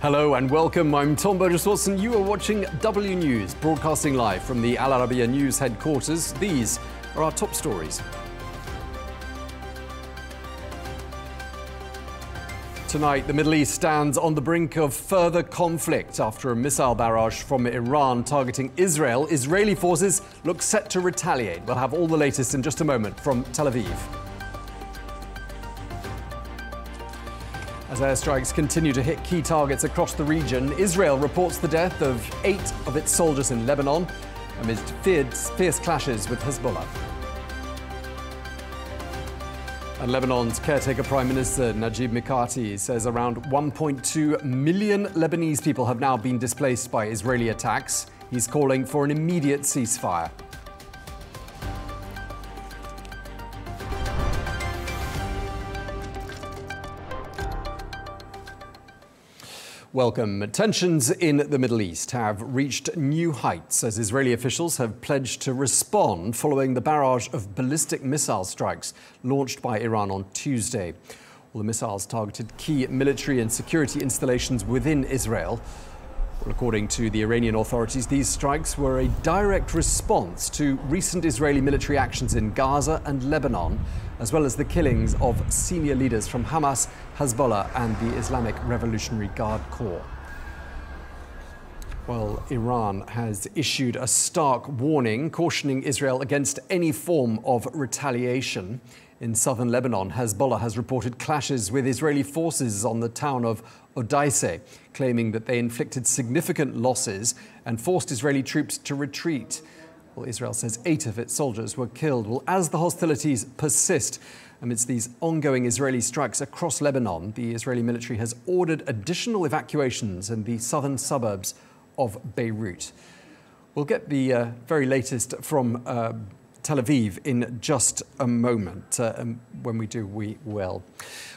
Hello and welcome. I'm Tom Burges Watson. You are watching W News, broadcasting live from the Al Arabiya News headquarters. These are our top stories. Tonight, the Middle East stands on the brink of further conflict after a missile barrage from Iran targeting Israel. Israeli forces look set to retaliate. We'll have all the latest in just a moment from Tel Aviv. As airstrikes continue to hit key targets across the region, Israel reports the death of 8 of its soldiers in Lebanon amidst fierce clashes with Hezbollah. And Lebanon's caretaker Prime Minister Najib Mikati says around 1.2 million Lebanese people have now been displaced by Israeli attacks. He's calling for an immediate ceasefire. Welcome. Tensions in the Middle East have reached new heights as Israeli officials have pledged to respond following the barrage of ballistic missile strikes launched by Iran on Tuesday. Well, the missiles targeted key military and security installations within Israel. Well, according to the Iranian authorities, these strikes were a direct response to recent Israeli military actions in Gaza and Lebanon, as well as the killings of senior leaders from Hamas, Hezbollah and the Islamic Revolutionary Guard Corps. Well, Iran has issued a stark warning cautioning Israel against any form of retaliation. In southern Lebanon, Hezbollah has reported clashes with Israeli forces on the town of Odeise, claiming that they inflicted significant losses and forced Israeli troops to retreat. Well, Israel says 8 of its soldiers were killed. Well, as the hostilities persist amidst these ongoing Israeli strikes across Lebanon, the Israeli military has ordered additional evacuations in the southern suburbs of Beirut. We'll get the very latest from Tel Aviv in just a moment. When we do, we will.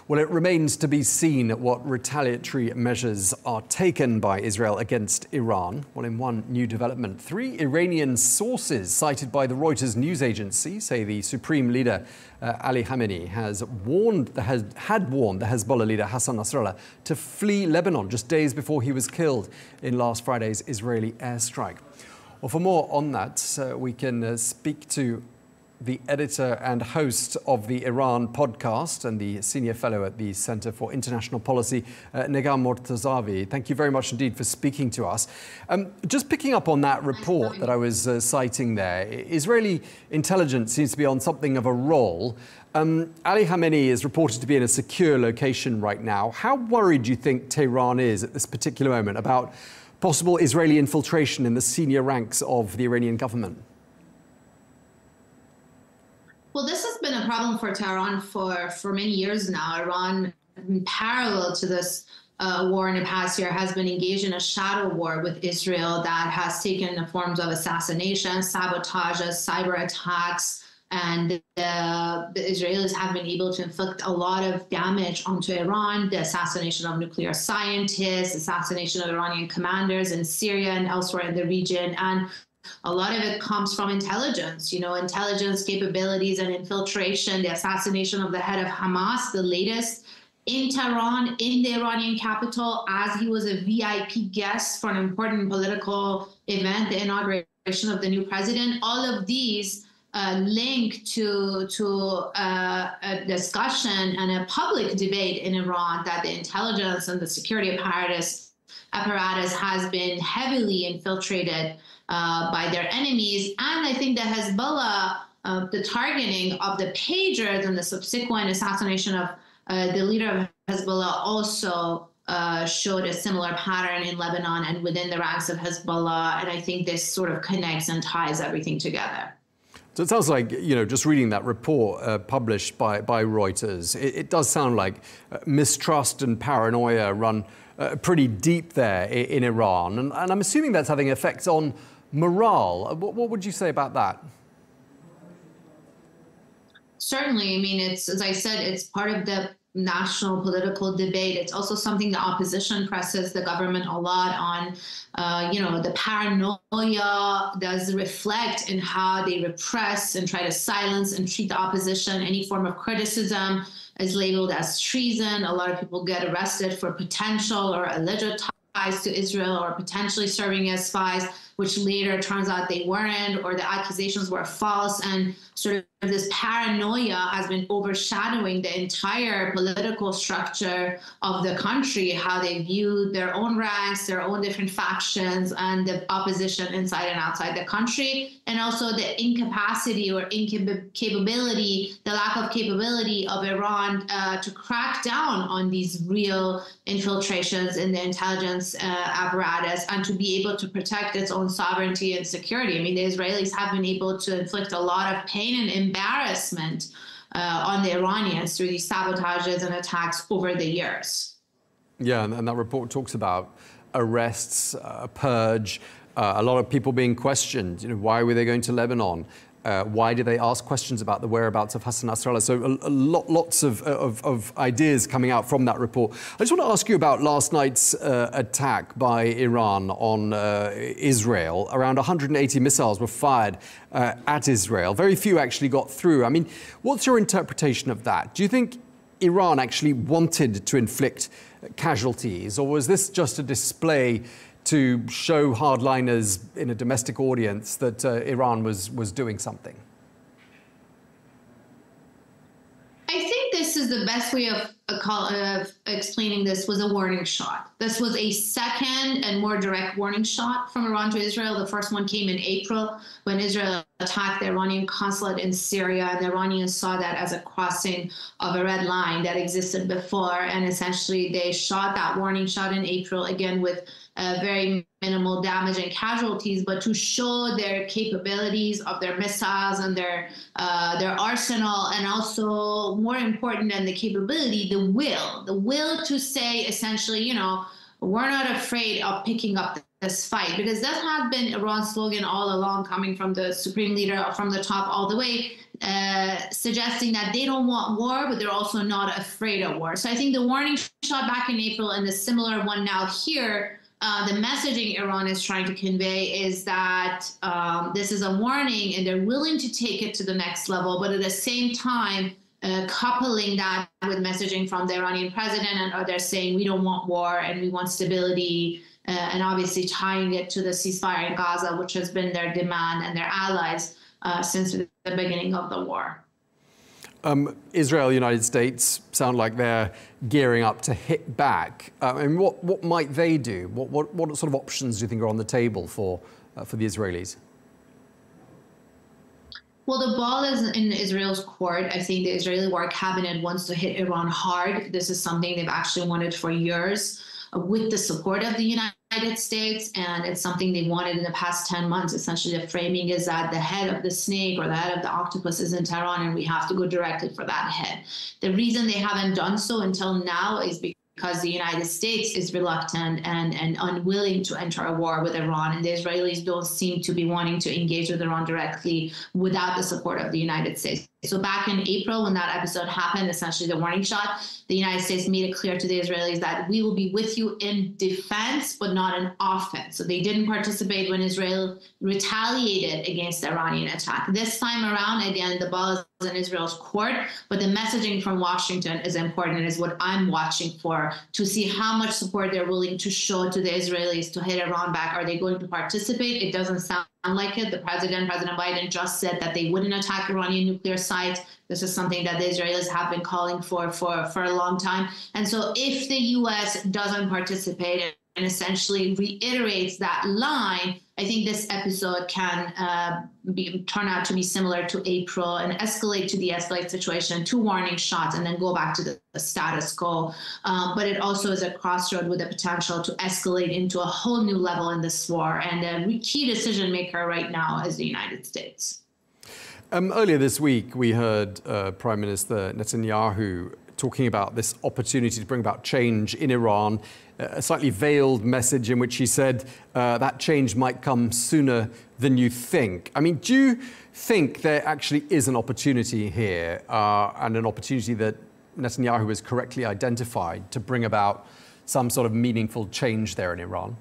Well, it remains to be seen what retaliatory measures are taken by Israel against Iran. Well, in one new development, 3 Iranian sources cited by the Reuters news agency say the Supreme Leader Ali Khamenei had warned the Hezbollah leader Hassan Nasrallah to flee Lebanon just days before he was killed in last Friday's Israeli airstrike. Well, for more on that, we can speak to the editor and host of the Iran podcast and the senior fellow at the Center for International Policy, Negar Mortazavi. Thank you very much indeed for speaking to us. Just picking up on that report that I was citing there, Israeli intelligence seems to be on something of a roll. Ali Khamenei is reported to be in a secure location right now. How worried do you think Tehran is at this particular moment about possible Israeli infiltration in the senior ranks of the Iranian government? Well, this has been a problem for Tehran for many years now. Iran, in parallel to this war in the past year, has been engaged in a shadow war with Israel that has taken the forms of assassination, sabotages, cyber attacks, and the Israelis have been able to inflict a lot of damage onto Iran, the assassination of nuclear scientists, assassination of Iranian commanders in Syria and elsewhere in the region. And a lot of it comes from intelligence, intelligence capabilities and infiltration, the assassination of the head of Hamas, the latest in Tehran, in the Iranian capital, as he was a VIP guest for an important political event, the inauguration of the new president. All of these link to a discussion and a public debate in Iran that the intelligence and the security apparatus has been heavily infiltrated by their enemies. And I think the Hezbollah, the targeting of the pagers and the subsequent assassination of the leader of Hezbollah also showed a similar pattern in Lebanon and within the ranks of Hezbollah. And I think this sort of connects and ties everything together. So it sounds like, just reading that report published by Reuters, it does sound like mistrust and paranoia run pretty deep there in Iran. And I'm assuming that's having effects on morale. What would you say about that? Certainly. I mean, as I said, it's part of the national political debate. It's also something the opposition presses the government a lot on. The paranoia does reflect in how they repress and try to silence and treat the opposition. Any form of criticism is labeled as treason. A lot of people get arrested for potential or alleged spies to Israel or potentially serving as spies, which later turns out they weren't, or the accusations were false. And sort of this paranoia has been overshadowing the entire political structure of the country, how they view their own ranks, their own different factions, and the opposition inside and outside the country, and also the incapacity or incapability, the lack of capability of Iran to crack down on these real infiltrations in the intelligence apparatus and to be able to protect its own sovereignty and security. I mean, the Israelis have been able to inflict a lot of pain and embarrassment on the Iranians through these sabotages and attacks over the years. Yeah, and that report talks about arrests, a purge, a lot of people being questioned. You know, why were they going to Lebanon? Why did they ask questions about the whereabouts of Hassan Nasrallah? So lots of ideas coming out from that report. I just want to ask you about last night's attack by Iran on Israel. Around 180 missiles were fired at Israel. Very few actually got through. I mean, what's your interpretation of that? Do you think Iran actually wanted to inflict casualties, or was this just a display to show hardliners in a domestic audience that Iran was doing something? I think this is the best way of explaining this was a warning shot. This was a second and more direct warning shot from Iran to Israel. The first one came in April when Israel attacked the Iranian consulate in Syria, and the Iranians saw that as a crossing of a red line that existed before. And essentially they shot that warning shot in April, again with very minimal damage and casualties, but to show their capabilities of their missiles and their arsenal, and also more important than the capability, the will to say essentially, you know, we're not afraid of picking up this fight, because that has been Iran's slogan all along, coming from the supreme leader from the top all the way, suggesting that they don't want war, but they're also not afraid of war. So I think the warning shot back in April and the similar one now here, the messaging Iran is trying to convey is that this is a warning and they're willing to take it to the next level, but at the same time, coupling that with messaging from the Iranian president and others saying we don't want war and we want stability, and obviously tying it to the ceasefire in Gaza, which has been their demand and their allies since the beginning of the war. Israel, United States sound like they're gearing up to hit back. And what might they do? What sort of options do you think are on the table for the Israelis? Well, the ball is in Israel's court. I think the Israeli War Cabinet wants to hit Iran hard. This is something they've actually wanted for years with the support of the United States, and it's something they wanted in the past 10 months. Essentially, the framing is that the head of the snake or the head of the octopus is in Tehran, and we have to go directly for that head. The reason they haven't done so until now is because the United States is reluctant and unwilling to enter a war with Iran, and the Israelis don't seem to be wanting to engage with Iran directly without the support of the United States. So back in April, when that episode happened, essentially the warning shot, the United States made it clear to the Israelis that we will be with you in defense, but not in offense. So they didn't participate when Israel retaliated against the Iranian attack. This time around, again, the ball is in Israel's court, but the messaging from Washington is important and is what I'm watching for, to see how much support they're willing to show to the Israelis to hit Iran back. Are they going to participate? It doesn't sound like it. President Biden just said that they wouldn't attack Iranian nuclear sites. This is something that the Israelis have been calling for a long time. And so if the U.S. doesn't participate and essentially reiterates that line, I think this episode can turn out to be similar to April and escalate to the escalate situation, to warning shots, and then go back to the status quo. But it also is a crossroad with the potential to escalate into a whole new level in this war. And the key decision maker right now is the United States. Earlier this week, we heard Prime Minister Netanyahu talking about this opportunity to bring about change in Iran, a slightly veiled message in which he said that change might come sooner than you think. I mean, do you think there actually is an opportunity here and an opportunity that Netanyahu has correctly identified to bring about some sort of meaningful change there in Iran?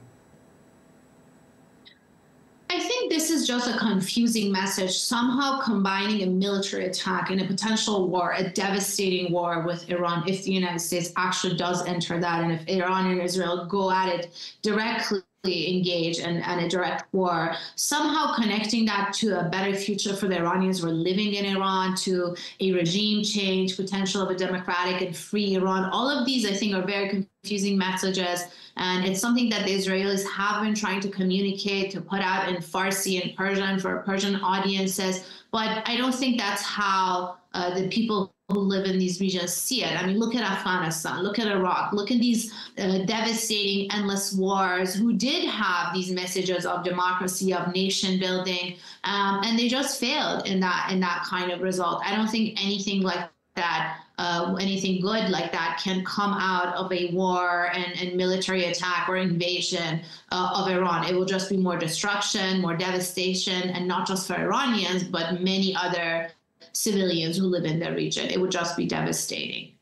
think this is just a confusing message, somehow combining a military attack and a potential war, a devastating war with Iran, if the United States actually does enter that, and if Iran and Israel go at it directly, engage and a direct war, somehow connecting that to a better future for the Iranians who are living in Iran, to a regime change, potential of a democratic and free Iran. All of these, I think, are very confusing messages. And it's something that the Israelis have been trying to communicate, to put out in Farsi and Persian for Persian audiences. But I don't think that's how the people who live in these regions see it. I mean, look at Afghanistan, look at Iraq, look at these devastating, endless wars who did have these messages of democracy, of nation building, and they just failed in that kind of result. I don't think anything like that, anything good like that can come out of a war and military attack or invasion of Iran. It will just be more destruction, more devastation, and not just for Iranians, but many other civilians who live in the region. It would just be devastating.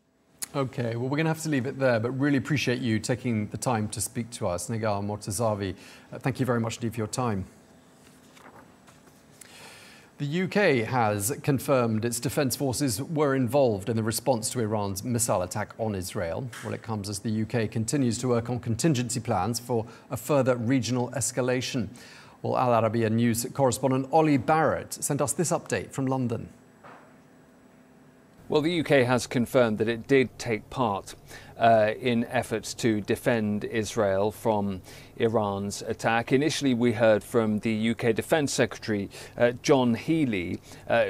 Okay, well, we're going to have to leave it there, but really appreciate you taking the time to speak to us. Negar Mortazavi, thank you very much indeed for your time. The UK has confirmed its defence forces were involved in the response to Iran's missile attack on Israel. Well, it comes as the UK continues to work on contingency plans for a further regional escalation. Well, Al Arabiya News correspondent Ollie Barrett sent us this update from London. Well, the UK has confirmed that it did take part in efforts to defend Israel from Iran's attack. Initially, we heard from the UK Defence Secretary, John Healey,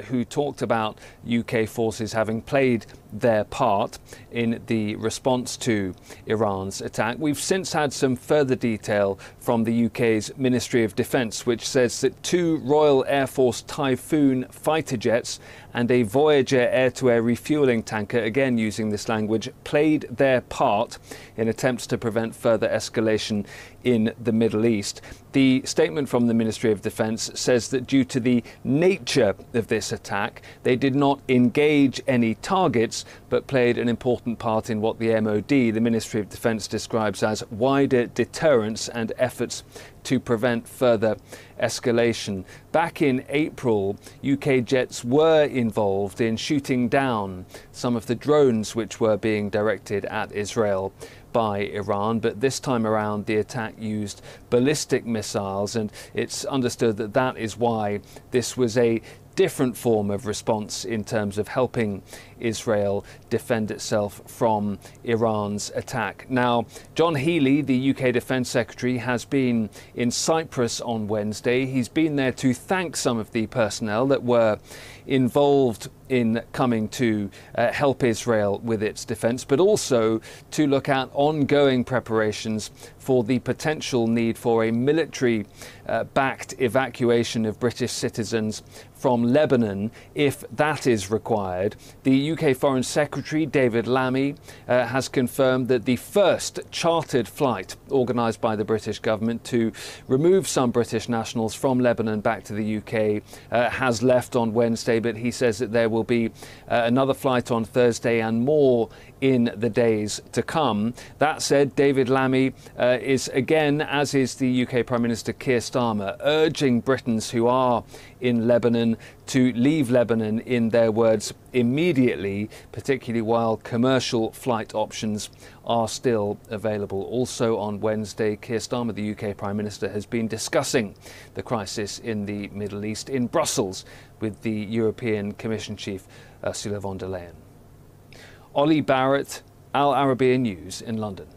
who talked about UK forces having played their part in the response to Iran's attack. We've since had some further detail from the UK's Ministry of Defence, which says that 2 Royal Air Force Typhoon fighter jets and a Voyager air-to-air refuelling tanker, again using this language, played their part in attempts to prevent further escalation in the Middle East. The statement from the Ministry of Defence says that due to the nature of this attack, they did not engage any targets, but played an important part in what the MOD, the Ministry of Defence, describes as wider deterrence and efforts to prevent further escalation. Back in April, UK jets were involved in shooting down some of the drones which were being directed at Israel by Iran, but this time around the attack used ballistic missiles, and it's understood that that is why this was a different form of response in terms of helping Israel defend itself from Iran's attack. Now, John Healey, the UK Defence Secretary, has been in Cyprus on Wednesday. He's been there to thank some of the personnel that were involved in coming to help Israel with its defence, but also to look at ongoing preparations for the potential need for a military-backed evacuation of British citizens from Lebanon, if that is required. The UK Foreign Secretary, David Lammy, has confirmed that the first chartered flight organised by the British government to remove some British nationals from Lebanon back to the UK has left on Wednesday, but he says that there will be another flight on Thursday and more in the days to come. That said, David Lammy is again, as is the UK Prime Minister Keir Starmer, urging Britons who are in Lebanon to leave Lebanon, in their words, immediately, particularly while commercial flight options are still available. Also on Wednesday, Keir Starmer, the UK Prime Minister, has been discussing the crisis in the Middle East in Brussels with the European Commission Chief Ursula von der Leyen. Ollie Barrett, Al Arabiya News in London.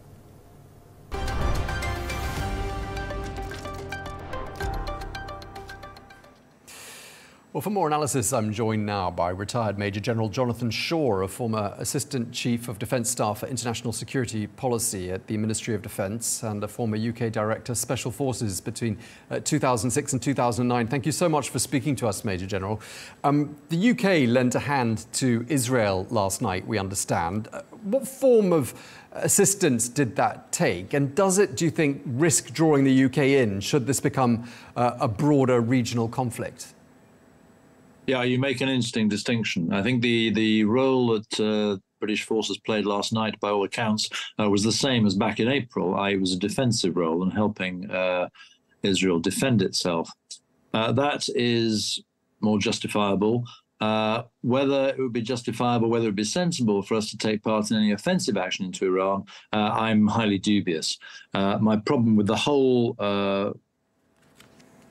Well, for more analysis, I'm joined now by retired Major General Jonathan Shaw, a former Assistant Chief of Defence Staff for International Security Policy at the Ministry of Defence and a former UK Director Special Forces between 2006 and 2009. Thank you so much for speaking to us, Major General. The UK lent a hand to Israel last night, we understand. What form of assistance did that take? And does it, do you think, risk drawing the UK in should this become a broader regional conflict? Yeah, you make an interesting distinction. I think the role that British forces played last night, by all accounts, was the same as back in April. It was a defensive role in helping Israel defend itself. That is more justifiable. Whether it would be justifiable, whether it would be sensible for us to take part in any offensive action into Iran, I'm highly dubious. My problem with the whole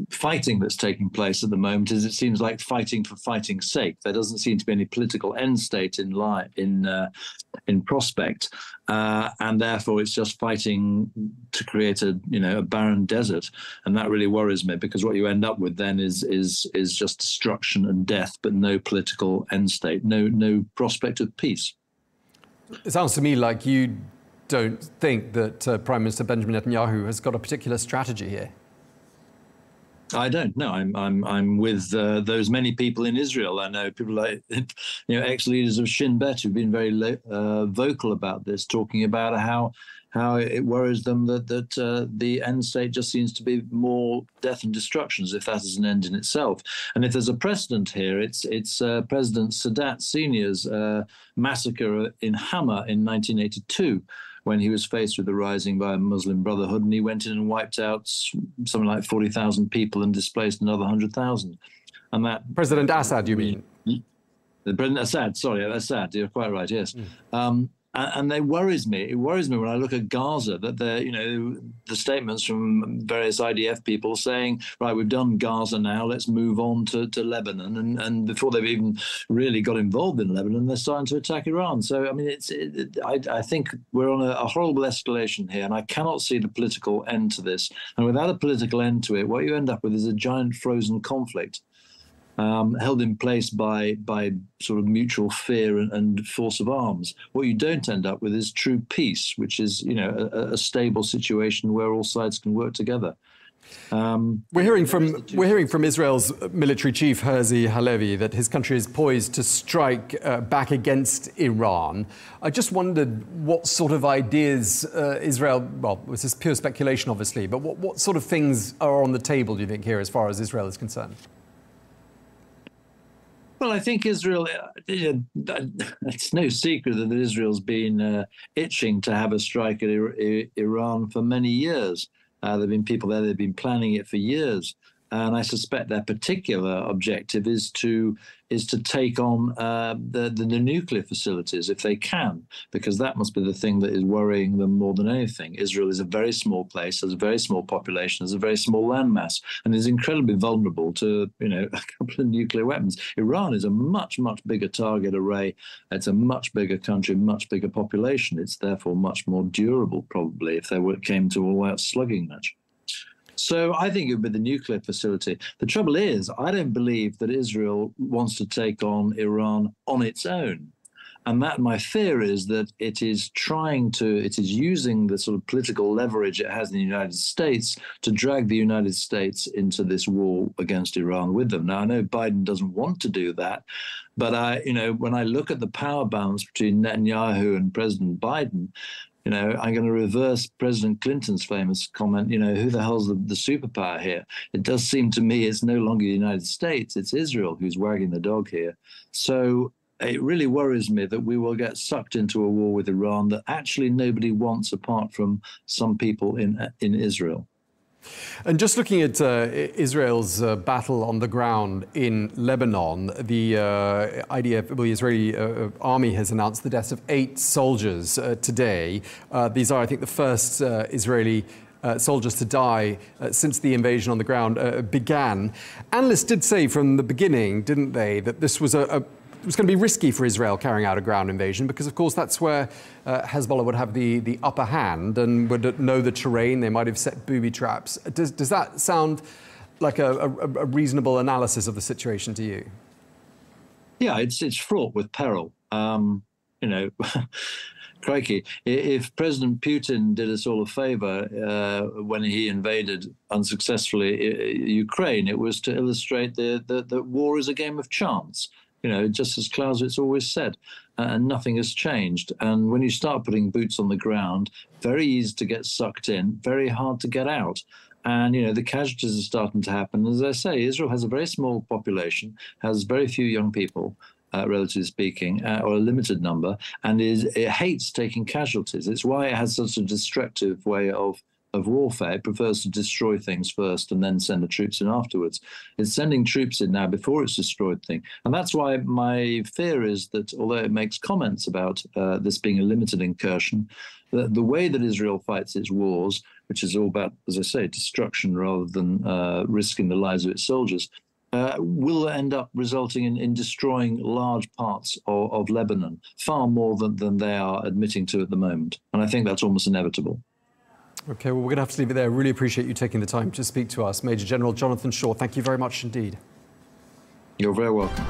fighting that's taking place at the moment is it seems like fighting for fighting's sake. There doesn't seem to be any political end state in prospect, and therefore it's just fighting to create a barren desert, and that really worries me, because what you end up with then is just destruction and death, but no political end state, no prospect of peace. It sounds to me like you don't think that Prime Minister Benjamin Netanyahu has got a particular strategy here. I don't know. I'm with those many people in Israel. I know people like ex-leaders of Shin Bet who've been very vocal about this, talking about how it worries them that the end state just seems to be more death and destruction, as if that is an end in itself. And if there's a precedent here, it's President Sadat Sr.'s massacre in Hama in 1982. When he was faced with the rising by a Muslim Brotherhood, and he went in and wiped out something like 40,000 people and displaced another 100,000. And that President Assad, you mean? The President Assad, sorry, Assad. You're quite right. Yes. And it worries me. It worries me when I look at Gaza that the statements from various IDF people saying, right, we've done Gaza now, let's move on to Lebanon. And before they've even really got involved in Lebanon, they're starting to attack Iran. So, I mean, I think we're on a horrible escalation here, and I cannot see the political end to this. And without a political end to it, what you end up with is a giant frozen conflict. Held in place by sort of mutual fear and force of arms. What you don't end up with is true peace, which is a stable situation where all sides can work together. We're hearing from Israel's military chief Herzi Halevi that his country is poised to strike back against Iran. I just wondered what sort of ideas Israel, well, this is pure speculation obviously, but what sort of things are on the table, do you think, here as far as Israel is concerned? Well, I think Israel, it's no secret that Israel's been itching to have a strike at Iran for many years. There have been people there that have been planning it for years. And I suspect their particular objective is to take on the nuclear facilities if they can, because that must be the thing that is worrying them more than anything. Israel is a very small place, has a very small population, has a very small landmass, and is incredibly vulnerable to a couple of nuclear weapons. Iran is a much, much bigger target array. It's a much bigger country, much bigger population. It's therefore much more durable, probably, if there came to all out slugging match. So I think it would be the nuclear facility. The trouble is, I don't believe that Israel wants to take on Iran on its own. And that my fear is that it is using the sort of political leverage it has in the United States to drag the United States into this war against Iran with them. Now, I know Biden doesn't want to do that, but when I look at the power balance between Netanyahu and President Biden, I'm going to reverse President Clinton's famous comment, who the hell's the superpower here? It does seem to me it's no longer the United States, it's Israel who's wagging the dog here. So it really worries me that we will get sucked into a war with Iran that actually nobody wants apart from some people in Israel. And just looking at Israel's battle on the ground in Lebanon, the IDF, the Israeli army has announced the deaths of 8 soldiers today. These are, I think, the first Israeli soldiers to die since the invasion on the ground began. Analysts did say from the beginning, didn't they, that this was it was going to be risky for Israel carrying out a ground invasion because, of course, that's where Hezbollah would have the upper hand and would know the terrain. They might have set booby traps. Does that sound like a reasonable analysis of the situation to you? Yeah, it's fraught with peril. Crikey, if President Putin did us all a favor when he invaded unsuccessfully Ukraine, it was to illustrate that war is a game of chance. Just as Clausewitz always said, and nothing has changed. And when you start putting boots on the ground, very easy to get sucked in, very hard to get out. And, the casualties are starting to happen. As I say, Israel has a very small population, has very few young people, relatively speaking, or a limited number, and it hates taking casualties. It's why it has such a destructive way of of warfare. It prefers to destroy things first and then send the troops in afterwards. It's sending troops in now before it's destroyed things. And that's why my fear is that although it makes comments about this being a limited incursion, the way that Israel fights its wars, which is all about, as I say, destruction rather than risking the lives of its soldiers, will end up resulting in destroying large parts of Lebanon, far more than they are admitting to at the moment. And I think that's almost inevitable. OK, well, we're going to have to leave it there. Really appreciate you taking the time to speak to us. Major General Jonathan Shaw, thank you very much indeed. You're very welcome.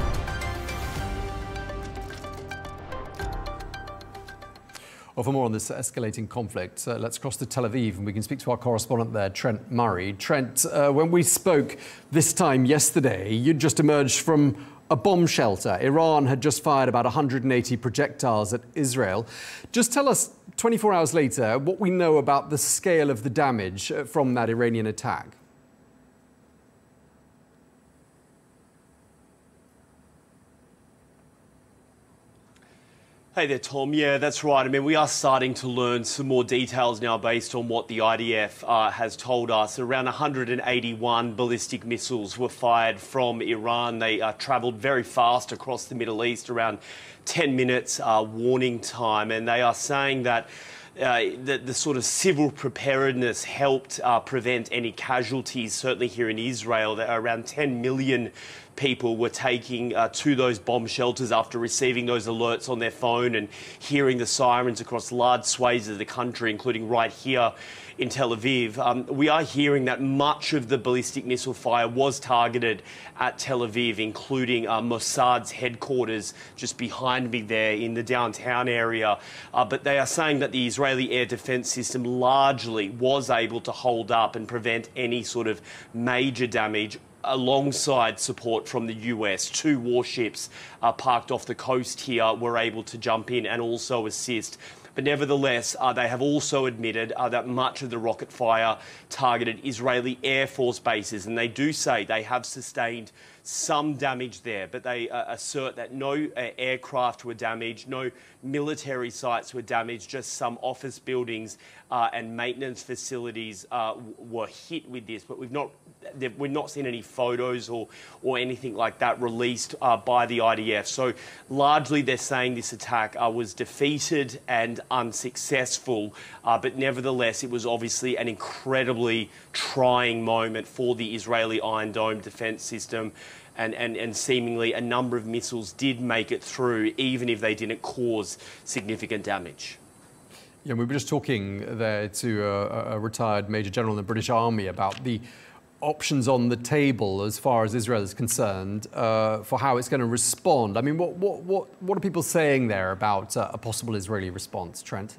Well, for more on this escalating conflict, let's cross to Tel Aviv and we can speak to our correspondent there, Trent Murray. Trent, when we spoke this time yesterday, you'd just emerged from a bomb shelter. Iran had just fired about 180 projectiles at Israel. Just tell us, 24 hours later, what we know about the scale of the damage from that Iranian attack. Hey there, Tom. Yeah, that's right. I mean, we are starting to learn some more details now based on what the IDF has told us. Around 181 ballistic missiles were fired from Iran. They travelled very fast across the Middle East, around 10 minutes warning time. And they are saying that the sort of civil preparedness helped prevent any casualties, certainly here in Israel. There are around 10 million people were taking to those bomb shelters after receiving those alerts on their phone and hearing the sirens across large swathes of the country, including right here in Tel Aviv. We are hearing that much of the ballistic missile fire was targeted at Tel Aviv, including Mossad's headquarters just behind me there in the downtown area. But they are saying that the Israeli air defense system largely was able to hold up and prevent any sort of major damage, alongside support from the US. 2 warships parked off the coast here were able to jump in and also assist. But nevertheless, they have also admitted that much of the rocket fire targeted Israeli Air Force bases, and they do say they have sustained some damage there, but they assert that no aircraft were damaged, no military sites were damaged, just some office buildings and maintenance facilities were hit with this. But we've not seen any photos or anything like that released by the IDF. So largely they're saying this attack was defeated and unsuccessful, but nevertheless it was obviously an incredibly trying moment for the Israeli Iron Dome defense system. And seemingly a number of missiles did make it through, even if they didn't cause significant damage. Yeah, we were just talking there to a retired Major General in the British Army about the options on the table as far as Israel is concerned for how it's going to respond. I mean, what are people saying there about a possible Israeli response, Trent?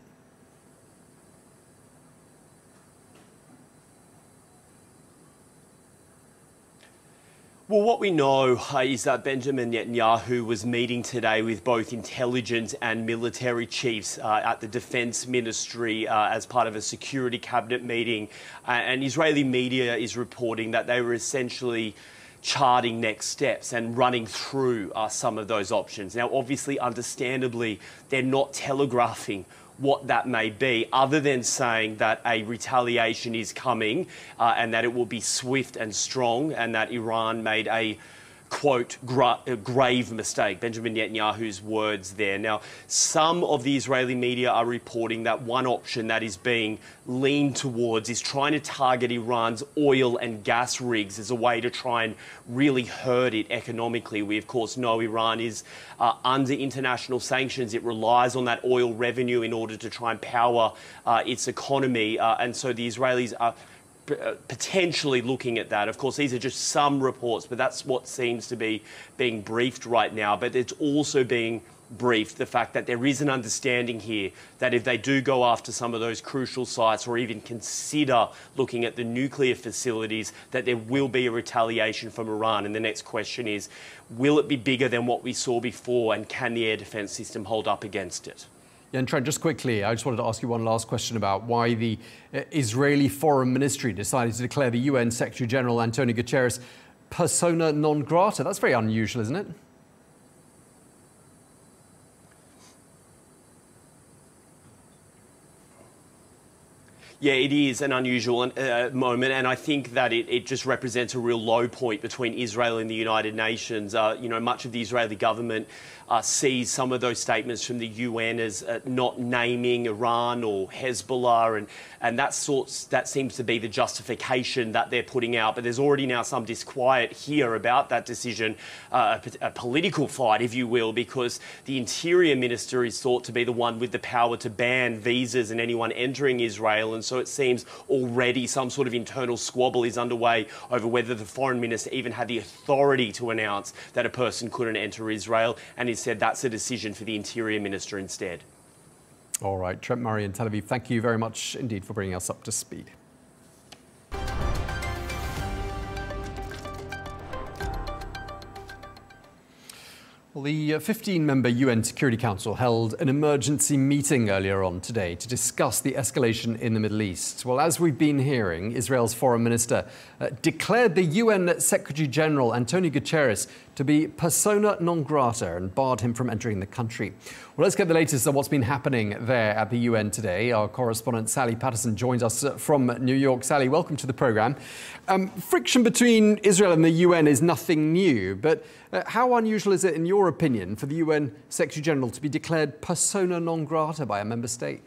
Well, what we know is that Benjamin Netanyahu was meeting today with both intelligence and military chiefs at the Defence Ministry as part of a security cabinet meeting. And Israeli media is reporting that they were essentially charting next steps and running through some of those options. Now, obviously, understandably, they're not telegraphing what that may be, other than saying that a retaliation is coming and that it will be swift and strong, and that Iran made a, quote, grave mistake. Benjamin Netanyahu's words there. Now, some of the Israeli media are reporting that one option that is being leaned towards is trying to target Iran's oil and gas rigs as a way to try and really hurt it economically. We, of course, know Iran is under international sanctions. It relies on that oil revenue in order to try and power its economy. And so the Israelis are potentially looking at that. Of course, these are just some reports, but that's what seems to be being briefed right now. But it's also being briefed the fact that there is an understanding here that if they do go after some of those crucial sites or even consider looking at the nuclear facilities, that there will be a retaliation from Iran. And the next question is, will it be bigger than what we saw before, and can the air defense system hold up against it? Yeah, and Trent, just quickly, I just wanted to ask you one last question about why the Israeli Foreign Ministry decided to declare the UN Secretary General Antonio Guterres persona non grata. That's very unusual, isn't it? Yeah, it is an unusual moment, and I think that it just represents a real low point between Israel and the United Nations. Much of the Israeli government sees some of those statements from the UN as not naming Iran or Hezbollah, and that seems to be the justification that they're putting out. But there's already now some disquiet here about that decision, a political fight, if you will, because the Interior Minister is thought to be the one with the power to ban visas and anyone entering Israel, and so it seems already some sort of internal squabble is underway over whether the Foreign Minister even had the authority to announce that a person couldn't enter Israel, and he said that's a decision for the Interior Minister instead. All right, Trent Murray in Tel Aviv, thank you very much indeed for bringing us up to speed. Well, the 15-member UN Security Council held an emergency meeting earlier on today to discuss the escalation in the Middle East. Well, as we've been hearing, Israel's foreign minister declared the UN Secretary-General, Antonio Guterres, to be persona non grata and barred him from entering the country. Well, let's get the latest on what's been happening there at the UN today. Our correspondent Sally Patterson joins us from New York. Sally, welcome to the programme. Friction between Israel and the UN is nothing new, but how unusual is it, in your opinion, for the UN Secretary-General to be declared persona non grata by a member state?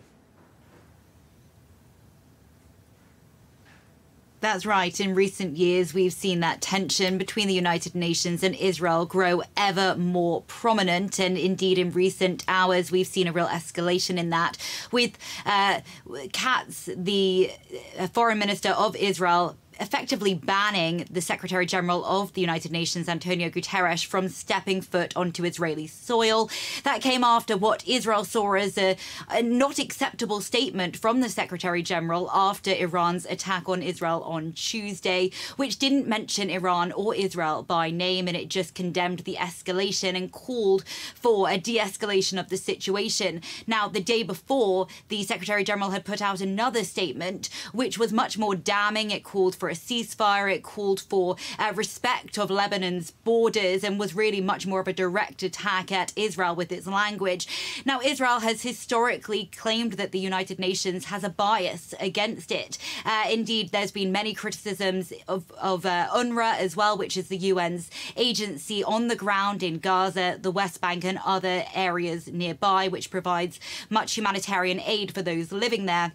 That's right. In recent years, we've seen that tension between the United Nations and Israel grow ever more prominent. And indeed, in recent hours, we've seen a real escalation in that, with Katz, the foreign minister of Israel, effectively banning the Secretary General of the United Nations, Antonio Guterres, from stepping foot onto Israeli soil. That came after what Israel saw as a not acceptable statement from the Secretary General after Iran's attack on Israel on Tuesday, which didn't mention Iran or Israel by name, and it just condemned the escalation and called for a de-escalation of the situation. Now, the day before, the Secretary General had put out another statement, which was much more damning. It called for a ceasefire, it called for respect of Lebanon's borders, and was really much more of a direct attack at Israel with its language. Now, Israel has historically claimed that the United Nations has a bias against it. Indeed, there's been many criticisms of UNRWA as well, which is the UN's agency on the ground in Gaza, the West Bank and other areas nearby, which provides much humanitarian aid for those living there.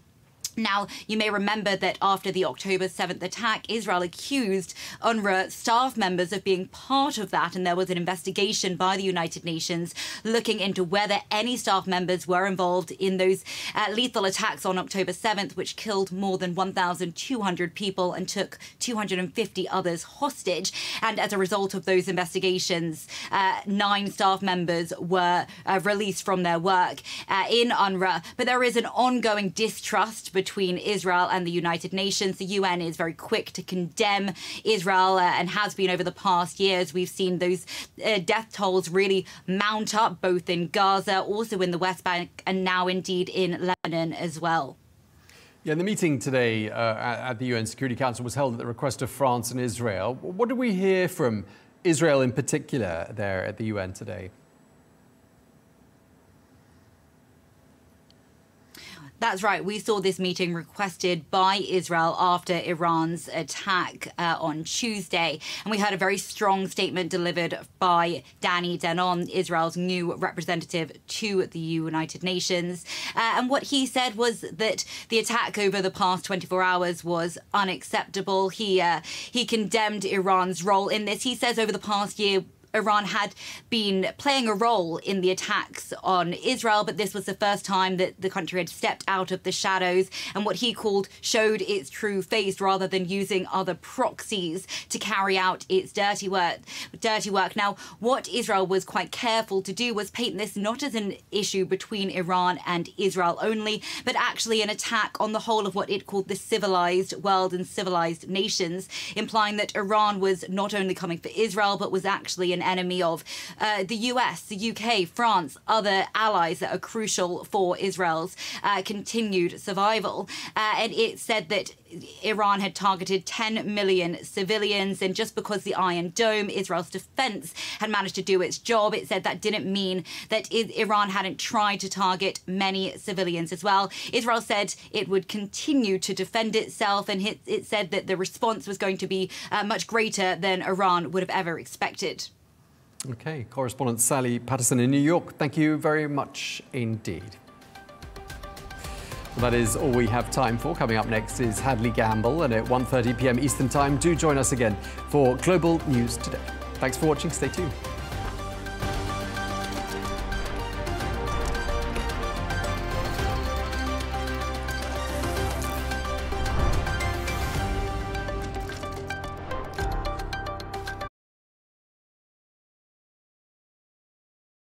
Now, you may remember that after the October 7th attack, Israel accused UNRWA staff members of being part of that, and there was an investigation by the United Nations looking into whether any staff members were involved in those lethal attacks on October 7th, which killed more than 1,200 people and took 250 others hostage. And as a result of those investigations, 9 staff members were released from their work in UNRWA. But there is an ongoing distrust between Israel and the United Nations. The UN is very quick to condemn Israel and has been over the past years. We've seen those death tolls really mount up, both in Gaza, also in the West Bank, and now indeed in Lebanon as well. Yeah, the meeting today at the UN Security Council was held at the request of France and Israel. What did we hear from Israel in particular there at the UN today? That's right. We saw this meeting requested by Israel after Iran's attack on Tuesday. And we heard a very strong statement delivered by Danny Danon, Israel's new representative to the United Nations. And what he said was that the attack over the past 24 hours was unacceptable. He condemned Iran's role in this. He says over the past year, Iran had been playing a role in the attacks on Israel, but this was the first time that the country had stepped out of the shadows and what he called showed its true face, rather than using other proxies to carry out its dirty work. Now, what Israel was quite careful to do was paint this not as an issue between Iran and Israel only, but actually an attack on the whole of what it called the civilized world and civilized nations, implying that Iran was not only coming for Israel, but was actually an enemy of the US, the UK, France, other allies that are crucial for Israel's continued survival. And it said that Iran had targeted 10 million civilians, and just because the Iron Dome, Israel's defense, had managed to do its job, it said that didn't mean that Iran hadn't tried to target many civilians as well. Israel said it would continue to defend itself, and it said that the response was going to be much greater than Iran would have ever expected. OK, correspondent Sally Patterson in New York, thank you very much indeed. Well, that is all we have time for. Coming up next is Hadley Gamble, and at 1:30 p.m. Eastern Time, do join us again for Global News Today. Thanks for watching. Stay tuned.